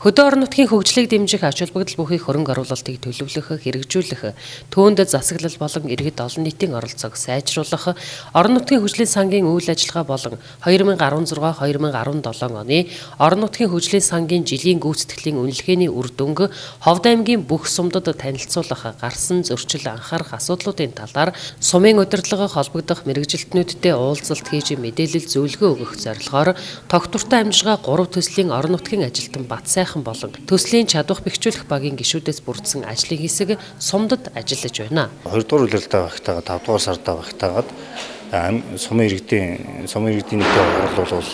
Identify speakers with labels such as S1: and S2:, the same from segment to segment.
S1: Хөдөө орон нутгийн хөгжлийг дэмжих ач холбогдол бүхий хөрөнгө оруулалтыг төлөвлөх, хэрэгжүүлэх, түүнд засаглал болон иргэд олон нийтийн оролцоог сайжруулах, орон нутгийн хөгжлийн сангийн үйл ажиллагаа болон 2016-2017 оны орон нутгийн хөгжлийн сангийн жилийн гүйцэтгэлийн үнэлгээний үр дүнг Ховд аймгийн бүх сумдад танилцуулах, гарсан зөрчил анхаарах асуудлуудын талаар сумын удирдлага холбогдох мэргэжилтнүүдтэй уулзалт хийж мэдээлэл зөвлөгөө өгөх зорилгоор тогтвортой амжиргаа 3 төслийн орон нутгийн ажилтан Батсайхан болон төслийн чадвах бэхжүүлэх багийн гишүүдээс бүрдсэн ажлын хэсэг сумдад ажиллаж байна.
S2: 2 дугаар үлрэлтэй багтаагаад 5 дугаар сард багтаагаад сумын иргэдийн нийтэд оруулал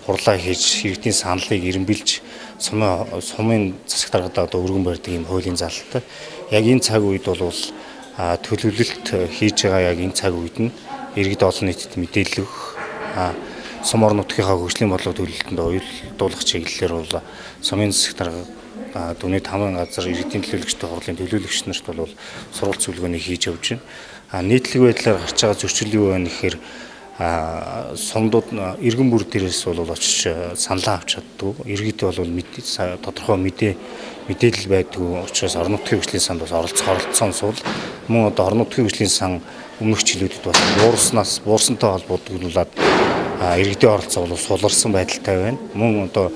S2: хурлаа хийж иргэдийн саналыг эренбэлж сумын засаг даргад өргөн барьдаг юм хуулийн залалтай. Яг энэ цаг үед бол төлөвлөлт хийж байгаа яг энэ цаг үед нь иргэд олон нийтэд мэдээлэл өгөх сум орон нутгийнхаа хөгжлийн бодлого төлөвлөлтөнд уялдуулах чиглэлээр бол сумын засаг дарга дүүний 5 газар иргэдийн төлөөлөгчтэй хурлын төлөөлөгч нарт бол сурвалж зөвлөгөөнийг хийж явж байна. Нийтлэг байдлаар гарч байгаа зөрчил юу вэ гэхээр сумдууд иргэн бүр дээрээс бол очиж саналаа авч чаддаг. Иргэд бол тодорхой мэдээлэл байдгүй учраас орон нутгийн хөгжлийн санд бас оролцсон сул мөн одоо орон нутгийн хөгжлийн сан өмнөх жилүүдэд бас буурсантай холбогдуулаад иргэдийн оролцоо бол суларсан байдалтай байна. Мөн одоо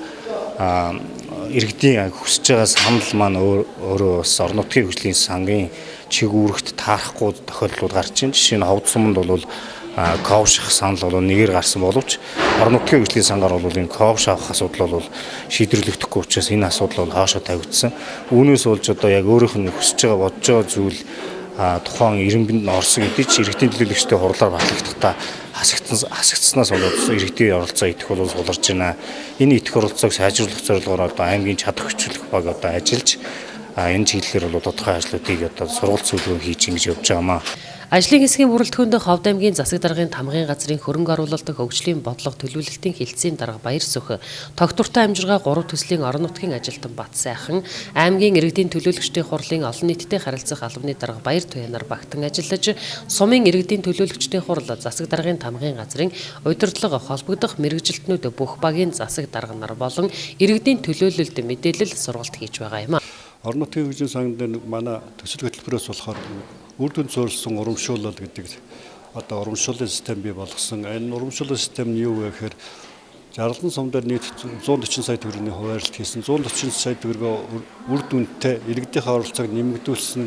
S2: иргэдийн хүсэж байгаа санал маань өөрөө бас орон нутгийн хөгжлийн сангийн чиг үүрэгт таарахгүй тохиолдлууд гарч байна. Жишээ нь Ховд суманд бол ковших санал бол нэгээр гарсан боловч орон нутгийн хөгжлийн сангаар бол энэ ковш авах асуудал бол шийдвэрлэгдэхгүй учраас энэ асуудал бол хаашаа тавигдсан. Үүнээс болж одоо яг өөрийнх нь хүсэж байгаа бодож байгаа зүйл тухайн ирэмбэнд орсон гэдэг чинь иргэдийн төлөөлөгчтэй хурлаар батлагдахдаа хасагдсанаас болоод иргэдийн оролцоо идэх бол суларж байна. Энэ идэх оролцоог сайжруулах зорилгоор одоо аймгийн чадах хүчлэх баг одоо ажиллаж энэ чиглэлээр бол тодорхой ажлуудыг одоо сурвалж зөвлөгөө хийж ингэж явж байгаамаа.
S1: Ажлын хэсгийн бүрэлдэхүүнд Ховд аймгийн засаг даргын тамгын газрын хөрөнгө оруулалт хөгжлийн бодлого төлөвлөлтийн хилцээний дарга Баяр Сүх, тогтвортой амжиргаа 3 төслийн орон нутгийн ажилтан Батсайхан, аймгийн иргэдийн төлөөлөгчдийн хурлын олон нийтэд харилцах албаны дарга Баяр Туянаар багтан ажиллаж, сумын иргэдийн төлөөлөгчдийн хурл засаг даргын тамгын газрын удирдлага холбогдох мэргэжилтнүүд бүх багийн засаг дарга нар болон иргэдийн төлөөлөлд мэдээлэл сургалт хийж байгаа юм.
S3: Орон нутгийн хөгжлийн сангад манай төсөл хөтөлбөрөөс болохоор үр дүнд суурилсан урамшуулал гэдэг одоо урамшууллын систем бий болгосон. Энэ урамшууллын систем нь юу вэ гэхээр Жарлан сум дээр нийт 140 сая төгрөгийн хуваарлт хийсэн. 140 сая төгрөгөө үр дүнтэй иргэдийн оролцоог нэмэгдүүлсэн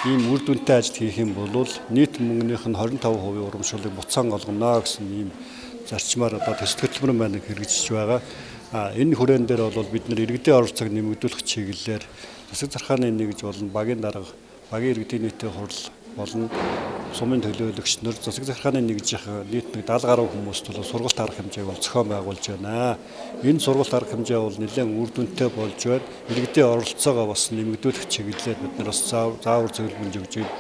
S3: ийм үр дүнтэй ажил хийх юм бол нийт мөнгөнийх нь 25% урамшууллыг буцаан олгоно гэсэн ийм зарчмаар одоо төсөл хөтөлбөр маань хэрэгжиж байгаа. Энэ хүрээн дээр бол бид нар иргэдийн оролцоог нэмэгдүүлэх чиглэлээр засаг зархааны нэгж болон багийн дарга, багийн иргэдийн нийтийн хурл болон сумын төлөөлөгч нар засаг зархааны нэгжийн нийт 70 гаруй хүмүүст бол сургалт арга хэмжээг бол зохион байгуулж байна. Энэ сургалт арга хэмжээ бол нэлээд үр дүнтэй болж байна. Иргэдийн оролцоогоо бас нэмэгдүүлэх чиглэлээр бид нар бас заавар зөвлөмж өгж байна.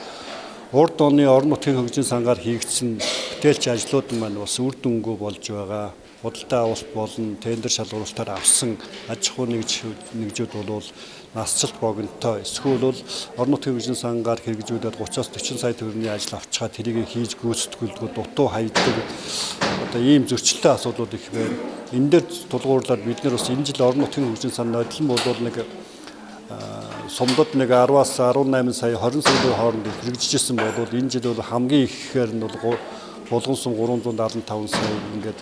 S3: Урд оны орон нутгийн хөгжлийн сангаар хийгдсэн бүтээлч ажлууд маань бас үр дүнгүй болж байгаа. Худалдаа авалт болон тендер шалгуулалтаар авсан аж ахуй нэгжүүд бол насжилт богинтой эсвэл бол орон нутгийн хөгжлийн сангаар хэрэгжүүлээд 30-40 сая төгрөгийн ажил авчгаад тэрийг хийж гүйцэтгүүлдэг дутуу хайдаг одоо ийм зөрчилтэй асуудлууд их байна. Энэ дээр тулгуурлаад бид нар бас энэ жил орон нутгийн хөгжлийн сан нодлон бол нэг сумдад нэг 10-аас 18 сая 20 саяны хооронд хэрэгжижсэн бол энэ жил бол хамгийн ихээр нь бол булган сум 375 сая ингээд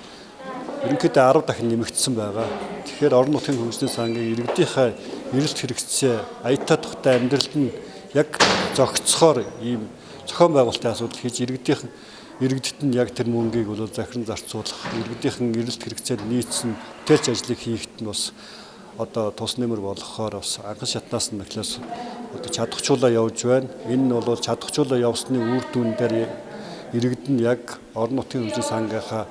S3: ерөнхийдөө 10 дахин нэмэгдсэн байгаа. Тэгэхээр орон нутгийн хөгжлийн сангийн иргэдийнхээ эрэлт хэрэгцээ, аятаа тухтай амьдралд нь яг зохицохоор ийм зохион байгуулалтын асуудал хийж иргэдэд нь яг тэр мөнгийг бол захиран зарцуулах, иргэдийнхэн эрэлт хэрэгцээнд нийцсэн бүтээлч ажлыг хийхэд нь бас одоо тус нэмэр болгохоор бас анхан шатнаас нь эхлээс одоо чадахчуулаа явж байна. Энэ нь бол чадахчуулаа явсны үр дүн дээр иргэд нь яг орон нутгийн хөгжлийн сангийнхаа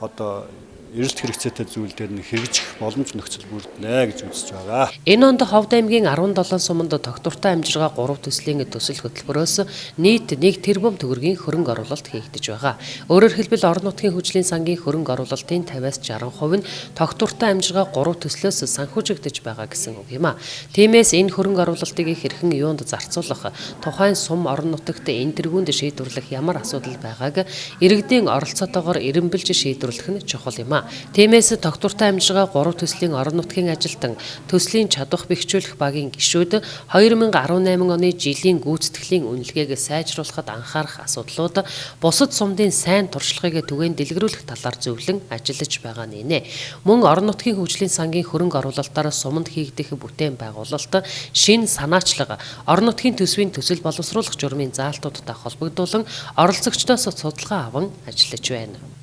S3: одоо эрэлт хэрэгцээтэй зүйл дээр нь хэрэгжих боломж нөхцөл бүрднэ гэж үзэж байгаа.
S1: Энэ онд Ховд аймгийн 17 суманд тогтвортой амжиргаа 3 төслийн төсөл хөтөлбөрөөс нийт 1 тэрбум төгрөгийн хөрөнгө оруулалт хийгдэж байгаа. Өөрөөр хэлбэл орон нутгийн хөгжлийн сангийн хөрөнгө оруулалтын 50-аас 60% нь тогтвортой амжиргаа 3 төслөөс санхүүжигдэж байгаа гэсэн үг юм а. Тиймээс энэ хөрөнгө оруулалтыг хэрхэн юунд зарцуулах, тухайн сум орон нутагт энэ тэргуунд шийдвэрлэх ямар асуудал байгааг иргэдийн оролцоотойгоор эренбэлж шийдвэрлэх нь чухал юм а. Тиймээс тогтвортой амжиргаа 3 төслийн орон нутгийн ажилтан төслийн чадвах бэхжүүлэх багийн гишүүд 2018 оны жилийн гүйцэтгэлийн үнэлгээг сайжруулахад анхаарах асуудлууд бусад сумдын сайн туршлагыг түгээн дэлгэрүүлэх талаар зөвлөн ажиллаж байгаа нэ. Мөн орон нутгийн хөгжлийн сангийн хөрөнгө оруулалтаар суманд хийгдэх бүтээн байгуулалт, шинэ санаачлага, орон нутгийн төсвийн төсөл боловсруулах журмын заалтуудтай холбогдуулан оролцогчдоос судалгаа аван ажиллаж байна.